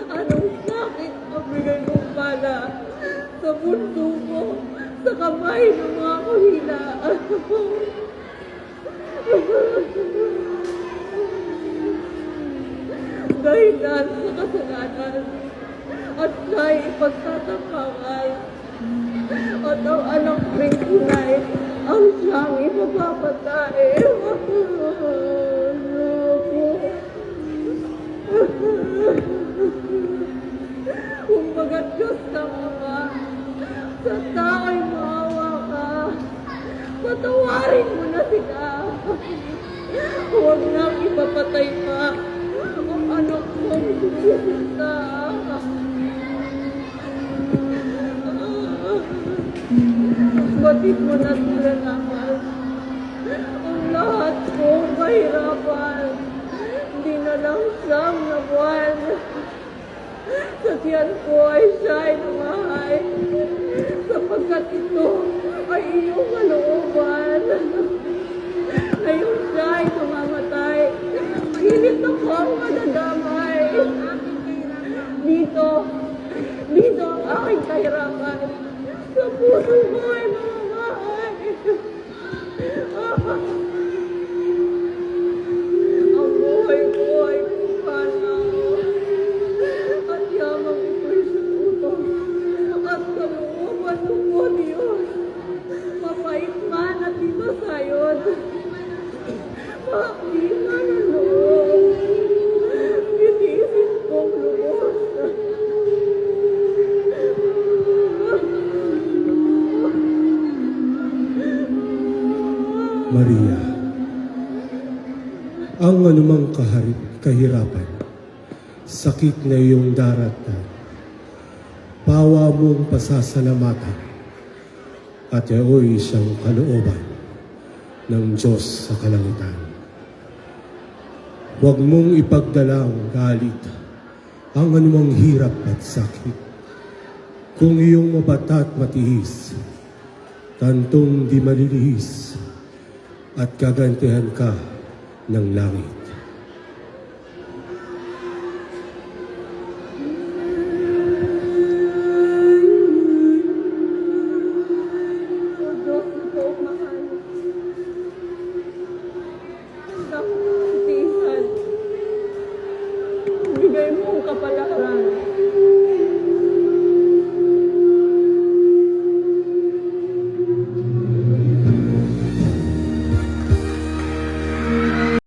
Anong sakit ang bigay mong bala sa mundo mo, sa kamay ng mga kahinaan mo? Dahilan sa kasalanan at siya'y ipagtatakawal. At ang anak rin tunay ang siyang ipapapatay. Kung bagat Diyos ng Ama, sa tao'y maawa ka, patawarin mo na sila. Huwag nang ipapatay pa ang anak mong susunta. Batid mo na sila naman. Ang lahat kong kahirapan, hindi na lang siyang na buwan. Sa tiyan ko ay siya'y namahay, sapagkat ito ay iyong kalooban. Ngayon siya'y mamamatay, pilit ako ang madadamay. Dito ang aking kahirapan. Sa puso ko ay mamamahay. Ang buhay ko ay kumpanaw. At yamang ito'y suto. At sa looban mo, Diyos, mapait man at di masayod. Di man ang loob. Iniisip kong lubos. Maria, ang anumang kahirapan, sakit na iyong daratan, pawa mong pasasalamatan, at iyo'y siyang kalooban ng Diyos sa kalangitan. Huwag mong ipagdalang galit ang anumang hirap at sakit. Kung iyong mabata at matiis, tantong di malilihis, at gagantihan ka ng langit.